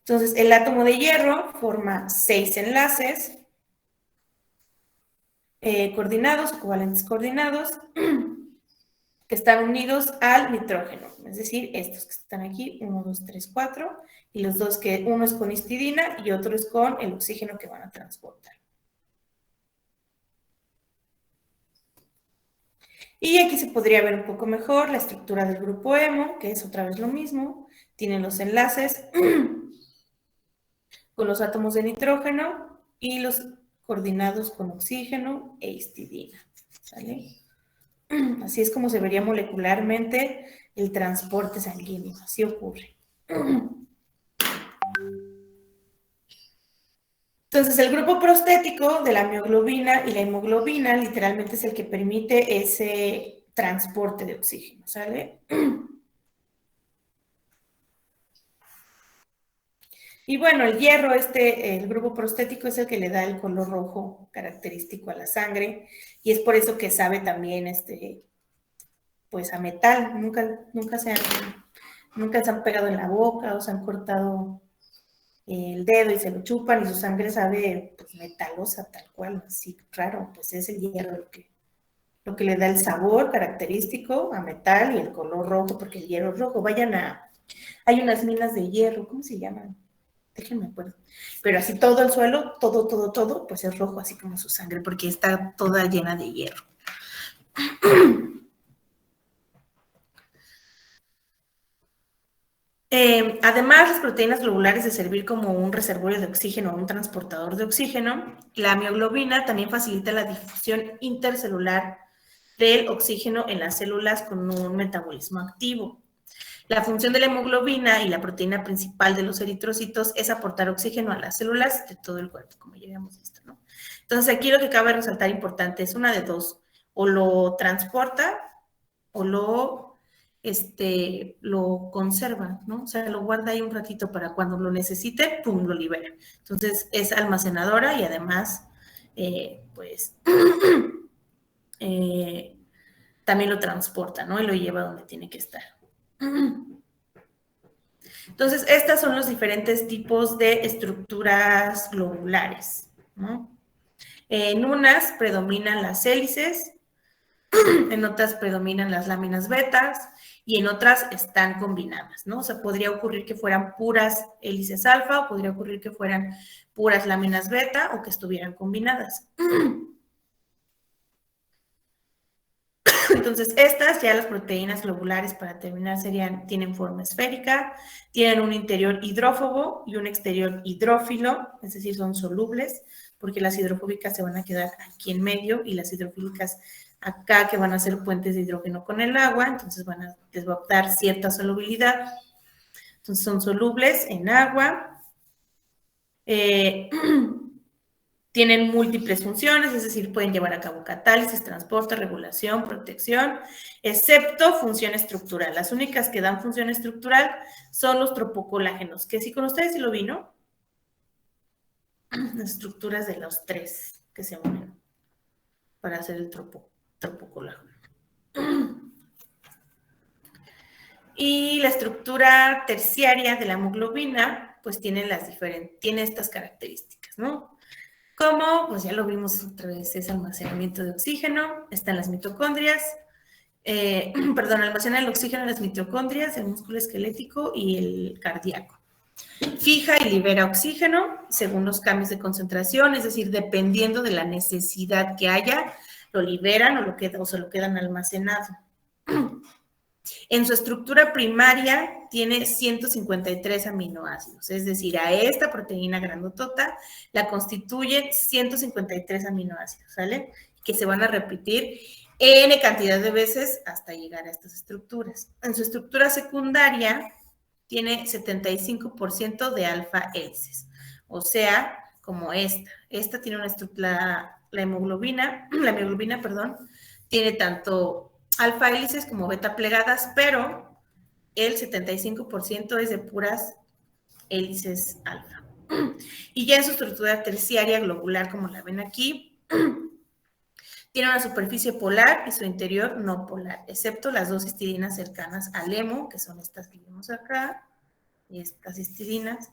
Entonces, el átomo de hierro forma 6 enlaces coordinados, covalentes coordinados, que están unidos al nitrógeno, es decir, estos que están aquí, 1, 2, 3, 4, y los dos que uno es con histidina y otro es con el oxígeno que van a transportar. Y aquí se podría ver un poco mejor la estructura del grupo hemo, que es otra vez lo mismo, tienen los enlaces con los átomos de nitrógeno y los coordinados con oxígeno e histidina, ¿sale? Así es como se vería molecularmente el transporte sanguíneo, así ocurre. Entonces, el grupo prostético de la mioglobina y la hemoglobina literalmente es el que permite ese transporte de oxígeno, ¿sale? Y bueno, el hierro, el grupo prostético es el que le da el color rojo característico a la sangre y es por eso que sabe también, pues a metal. Nunca se han pegado en la boca o se han cortado el dedo y se lo chupan y su sangre sabe pues, metalosa, tal cual, así raro, pues es el hierro lo que le da el sabor característico a metal y el color rojo, porque el hierro es rojo. Hay unas minas de hierro, ¿cómo se llaman? Déjenme acuerdo. Pero así todo el suelo, todo, pues es rojo, así como su sangre, porque está toda llena de hierro. Además, las proteínas globulares de servir como un reservorio de oxígeno o un transportador de oxígeno, la mioglobina también facilita la difusión intercelular del oxígeno en las células con un metabolismo activo. La función de la hemoglobina y la proteína principal de los eritrocitos es aportar oxígeno a las células de todo el cuerpo, como ya habíamos visto, ¿no? Entonces, aquí lo que cabe resaltar importante es una de dos, o lo transporta o lo conserva, ¿no? O sea, lo guarda ahí un ratito para cuando lo necesite, pum, lo libera. Entonces, es almacenadora y además, pues, también lo transporta, ¿no? Y lo lleva donde tiene que estar. Entonces, estos son los diferentes tipos de estructuras globulares, ¿no? En unas predominan las hélices, en otras predominan las láminas betas y en otras están combinadas, ¿no? O sea, podría ocurrir que fueran puras hélices alfa o podría ocurrir que fueran puras láminas beta o que estuvieran combinadas. Entonces, estas ya las proteínas globulares, para terminar, tienen forma esférica, tienen un interior hidrófobo y un exterior hidrófilo, es decir, son solubles, porque las hidrofóbicas se van a quedar aquí en medio y las hidrofílicas acá, que van a ser puentes de hidrógeno con el agua, entonces les va a dar cierta solubilidad. Entonces, son solubles en agua. Tienen múltiples funciones, es decir, pueden llevar a cabo catálisis, transporte, regulación, protección, excepto función estructural. Las únicas que dan función estructural son los tropocolágenos, que sí con ustedes sí lo vi, ¿no? Las estructuras de los tres que se unen para hacer el tropocolágeno. Y la estructura terciaria de la hemoglobina, pues tiene estas características, ¿no? Como, pues ya lo vimos otra vez, es almacenamiento de oxígeno, están las mitocondrias, almacena el oxígeno en las mitocondrias, el músculo esquelético y el cardíaco. Fija y libera oxígeno según los cambios de concentración, es decir, dependiendo de la necesidad que haya, lo liberan o se lo quedan almacenado. En su estructura primaria tiene 153 aminoácidos, es decir, a esta proteína grandotota la constituyen 153 aminoácidos, ¿sale? Que se van a repetir N cantidad de veces hasta llegar a estas estructuras. En su estructura secundaria tiene 75% de alfa hélices, o sea, como esta. Esta tiene una estructura, la mioglobina, tiene tanto alfa hélices como beta plegadas, pero el 75% es de puras hélices alfa. Y ya en su estructura terciaria globular, como la ven aquí, tiene una superficie polar y su interior no polar, excepto las dos histidinas cercanas al hemo, que son estas que vemos acá, y estas histidinas.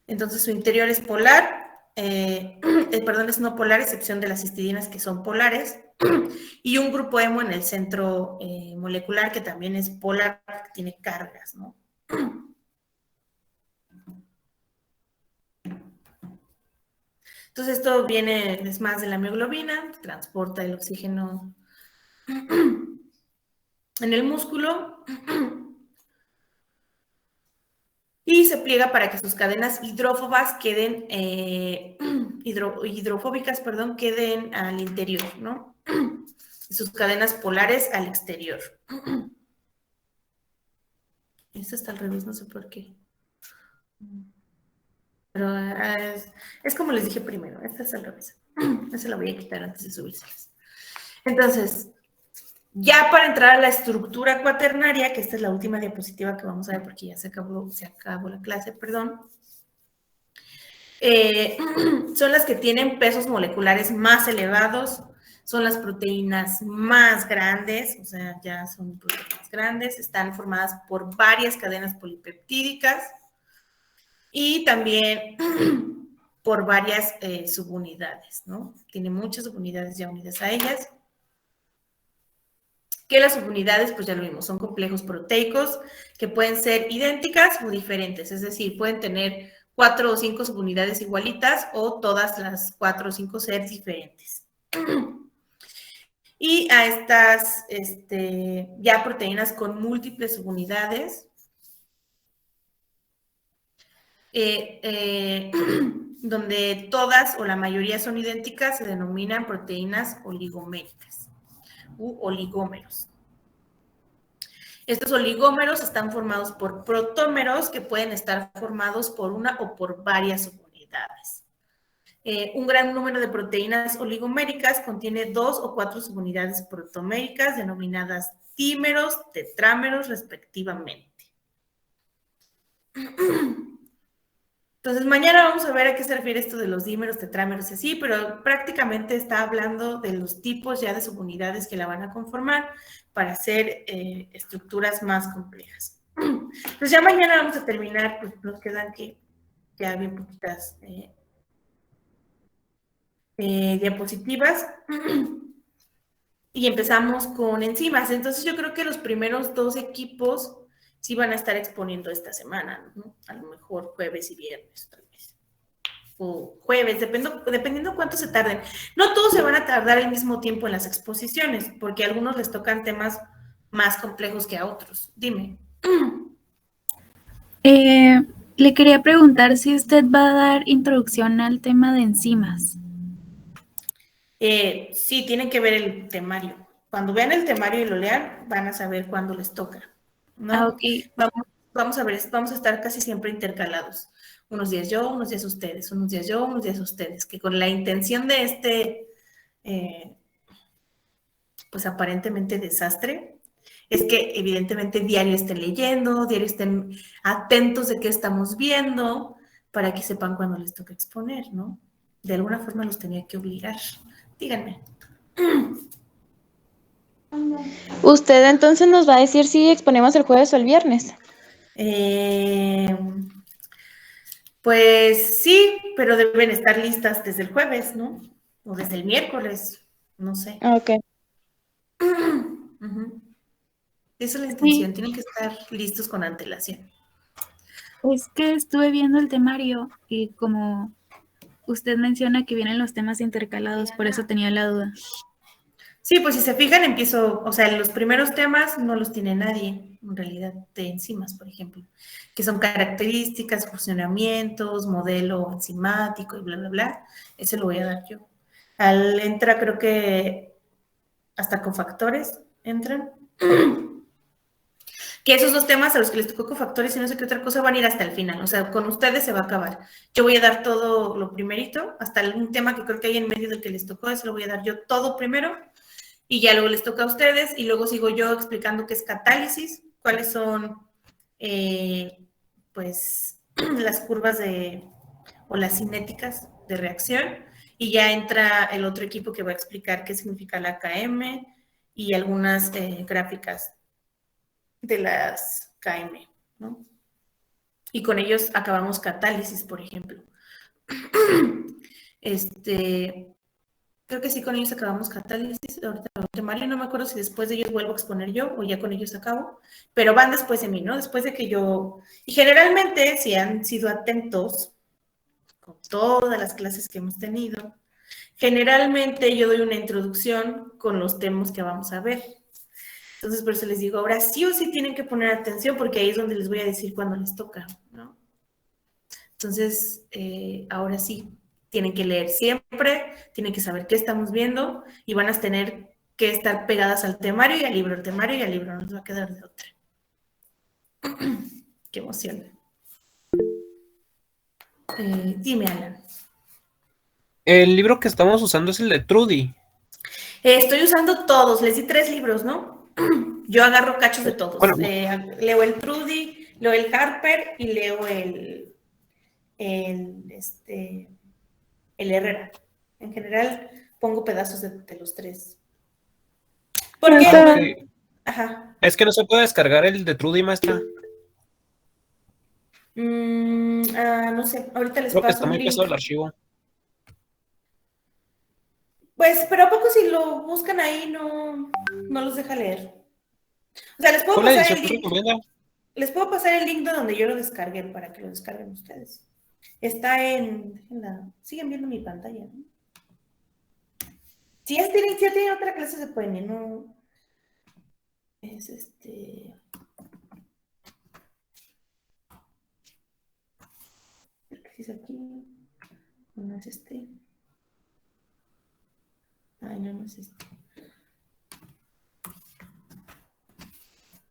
Entonces su interior es polar, es no polar, excepción de las histidinas que son polares, y un grupo hemo en el centro molecular que también es polar, que tiene cargas, ¿no? Entonces esto es más de la mioglobina, transporta el oxígeno en el músculo y se pliega para que sus cadenas hidrófobas queden, hidrofóbicas, queden al interior, ¿no? Y sus cadenas polares al exterior. Esto está al revés, no sé por qué. Pero es como les dije primero, esta es al revés. Esta la voy a quitar antes de subírselas. Entonces, Ya para entrar a la estructura cuaternaria, que esta es la última diapositiva que vamos a ver porque ya se acabó la clase, perdón. Son las que tienen pesos moleculares más elevados, son las proteínas más grandes, o sea, ya son proteínas grandes, están formadas por varias cadenas polipeptídicas y también por varias subunidades, ¿no? Tiene muchas subunidades ya unidas a ellas. Que las subunidades, pues ya lo vimos, son complejos proteicos que pueden ser idénticas o diferentes, es decir, pueden tener 4 o 5 subunidades igualitas o todas las 4 o 5 ser diferentes. Y a estas ya proteínas con múltiples subunidades, donde todas o la mayoría son idénticas, se denominan proteínas oligoméricas u oligómeros. Estos oligómeros están formados por protómeros que pueden estar formados por una o por varias subunidades. Un gran número de proteínas oligoméricas contiene 2 o 4 subunidades protoméricas denominadas dímeros, tetrámeros respectivamente. Entonces, mañana vamos a ver a qué se refiere esto de los dímeros, tetrámeros y así, pero prácticamente está hablando de los tipos ya de subunidades que la van a conformar para hacer estructuras más complejas. Pues ya mañana vamos a terminar, pues nos quedan que ya bien poquitas diapositivas y empezamos con enzimas. Entonces yo creo que los primeros 2 equipos sí van a estar exponiendo esta semana, ¿no? A lo mejor jueves y viernes, tal vez. O jueves, dependiendo cuánto se tarden. No todos se van a tardar el mismo tiempo en las exposiciones, porque a algunos les tocan temas más complejos que a otros. Dime. Le quería preguntar si usted va a dar introducción al tema de enzimas. Sí, tienen que ver el temario. Cuando vean el temario y lo lean, van a saber cuándo les toca, ¿no? Okay. Vamos a ver, vamos a estar casi siempre intercalados. Unos días yo, unos días ustedes, unos días yo, unos días ustedes, que con la intención de pues aparentemente desastre, es que evidentemente diario estén leyendo, diario estén atentos de qué estamos viendo, para que sepan cuándo les toca exponer, ¿no? De alguna forma los tenía que obligar. Díganme. ¿Usted entonces nos va a decir si exponemos el jueves o el viernes? Pues sí, pero deben estar listas desde el jueves, ¿no? O desde el miércoles, no sé. Ok. Esa es la intención, tienen que estar listos con antelación. Es que estuve viendo el temario y como usted menciona que vienen los temas intercalados, por eso tenía la duda. Sí, pues si se fijan, o sea, los primeros temas no los tiene nadie, en realidad, de enzimas, por ejemplo, que son características, funcionamientos, modelo enzimático y bla, bla, bla. Ese lo voy a dar yo. Entra, creo que hasta cofactores entran. Que esos 2 temas a los que les tocó cofactores y no sé qué otra cosa van a ir hasta el final, o sea, con ustedes se va a acabar. Yo voy a dar todo lo primerito, hasta un tema que creo que hay en medio del que les tocó, eso lo voy a dar yo todo primero, y ya luego les toca a ustedes, y luego sigo yo explicando qué es catálisis, cuáles son, pues, las curvas o las cinéticas de reacción, y ya entra el otro equipo que va a explicar qué significa la KM y algunas gráficas de las KM, ¿no? Y con ellos acabamos catálisis, por ejemplo. Creo que sí, con ellos acabamos catálisis. Ahorita Mario, no me acuerdo si después de ellos vuelvo a exponer yo o ya con ellos acabo, pero van después de mí, ¿no? Después de que yo... Y generalmente, si han sido atentos con todas las clases que hemos tenido, generalmente yo doy una introducción con los temas que vamos a ver. Entonces, por eso les digo, ahora sí o sí tienen que poner atención porque ahí es donde les voy a decir cuándo les toca, ¿no? Entonces, ahora sí, tienen que leer siempre, tienen que saber qué estamos viendo y van a tener que estar pegadas al temario y al libro, el temario y al libro, no les va a quedar de otra. Qué emoción. Dime, Alan. El libro que estamos usando es el de Trudy. Estoy usando todos, les di 3 libros, ¿no? Yo agarro cachos de todos. Bueno, leo el Trudy, leo el Harper y leo el Herrera. En general, pongo pedazos de los 3. ¿Por qué? Maestra, Ajá. es que no se puede descargar el de Trudy, maestra. No sé, ahorita les Creo que paso está un muy link. pesado el archivo. Pues, pero ¿a poco si lo buscan ahí no los deja leer? O sea, les puedo ¿Cuál es la pasar edición el que link. recomienda? Les puedo pasar el link de donde yo lo descargué para que lo descarguen ustedes. Está siguen viendo mi pantalla, ¿no? Si ya tienen otra clase se pueden ir, ¿no? Es creo que sí es aquí. No es este. Ay, no es este.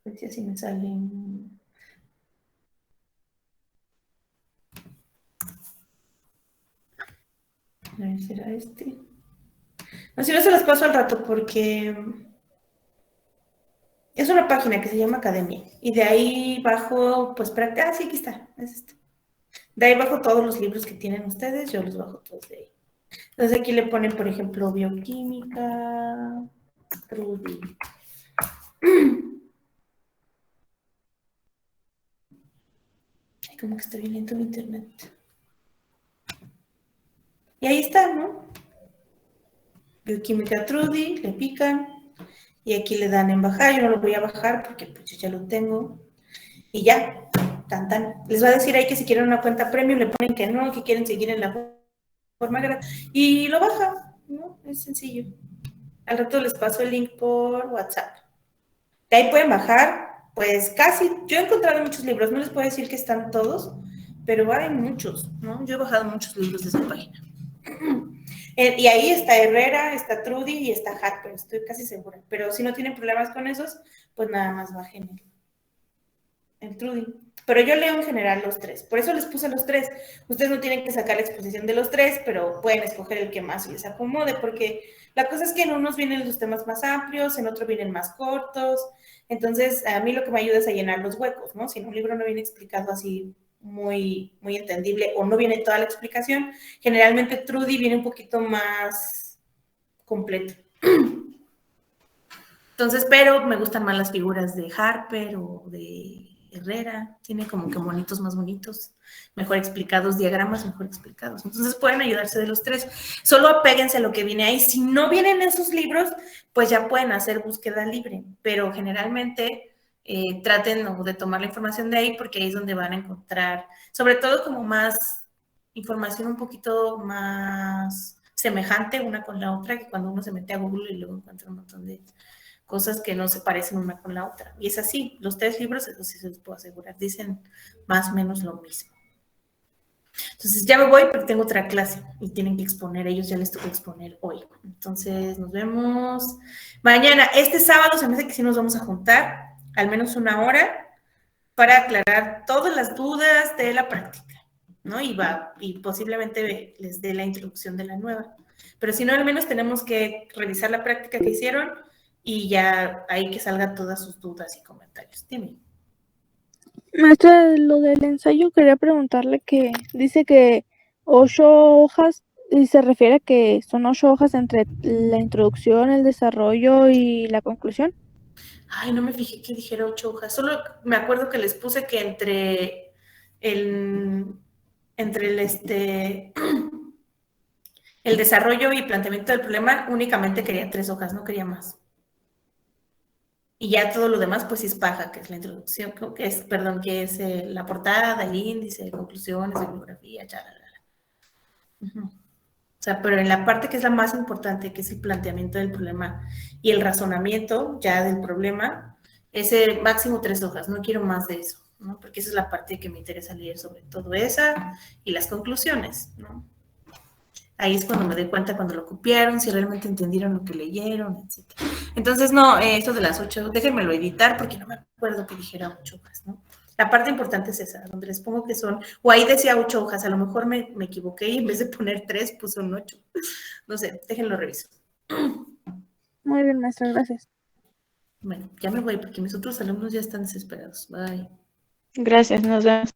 A ver si así me salen. A ver, ¿será este? No, si no se los paso al rato porque es una página que se llama Academia y de ahí bajo, pues, sí, aquí está, es este. De ahí bajo todos los libros que tienen ustedes, yo los bajo todos de ahí. Entonces aquí le ponen, por ejemplo, bioquímica, Trudy. Ay, como que está bien lento el internet. Y ahí está, ¿no? Bioquímica Trudy, le pican y aquí le dan en bajar. Yo no lo voy a bajar porque pues yo ya lo tengo. Y ya, tan. Les va a decir ahí que si quieren una cuenta premium le ponen que no, que quieren seguir en la forma gratis. Y lo baja, ¿no? Es sencillo. Al rato les paso el link por WhatsApp. De ahí pueden bajar, pues casi. Yo he encontrado muchos libros, no les puedo decir que están todos, pero hay muchos, ¿no? Yo he bajado muchos libros de esa página. Y ahí está Herrera, está Trudy y está Harper, estoy casi segura. Pero si no tienen problemas con esos, pues nada más bajen el Trudy. Pero yo leo en general los 3, por eso les puse los 3. Ustedes no tienen que sacar la exposición de los 3, pero pueden escoger el que más les acomode, porque la cosa es que en unos vienen los temas más amplios, en otros vienen más cortos. Entonces, a mí lo que me ayuda es a llenar los huecos, ¿no? Si en un libro no viene explicado así muy entendible o no viene toda la explicación, generalmente Trudy viene un poquito más completo. Entonces, pero me gustan más las figuras de Harper o de Herrera, tiene como que monitos más bonitos, mejor explicados, diagramas mejor explicados. Entonces pueden ayudarse de los 3. Solo apéguense a lo que viene ahí. Si no vienen esos libros, pues ya pueden hacer búsqueda libre, pero generalmente traten de tomar la información de ahí porque ahí es donde van a encontrar, sobre todo como más información un poquito más semejante una con la otra, que cuando uno se mete a Google y luego encuentra un montón de cosas que no se parecen una con la otra. Y es así, los 3 libros, eso sí se los puedo asegurar, dicen más o menos lo mismo. Entonces ya me voy porque tengo otra clase y tienen que exponer, ellos ya les toca exponer hoy. Entonces nos vemos mañana. Este sábado se me hace que sí nos vamos a juntar, al menos 1 hora, para aclarar todas las dudas de la práctica, ¿no? Y posiblemente les dé la introducción de la nueva. Pero si no, al menos tenemos que revisar la práctica que hicieron y ya ahí que salgan todas sus dudas y comentarios. Dime. Maestra, lo del ensayo quería preguntarle que dice que 8 hojas y se refiere a que son 8 hojas entre la introducción, el desarrollo y la conclusión. Ay, no me fijé que dijera 8 hojas. Solo me acuerdo que les puse que entre el desarrollo y planteamiento del problema únicamente quería 3 hojas, no quería más. Y ya todo lo demás, pues es paja, que es la introducción, que es la portada, el índice, conclusiones, bibliografía, O sea, pero en la parte que es la más importante, que es el planteamiento del problema y el razonamiento ya del problema, ese máximo 3 hojas, no quiero más de eso, ¿no? Porque esa es la parte que me interesa leer, sobre todo esa y las conclusiones, ¿no? Ahí es cuando me doy cuenta cuando lo copiaron, si realmente entendieron lo que leyeron, etc. Entonces, no, esto de las 8, déjenmelo editar porque no me acuerdo que dijera 8 hojas, ¿no? La parte importante es esa, donde les pongo que son, o ahí decía 8 hojas, a lo mejor me equivoqué y en vez de poner 3 puse un 8. No sé, déjenlo reviso. Muy bien, maestra, gracias. Bueno, ya me voy porque mis otros alumnos ya están desesperados. Bye. Gracias, nos vemos.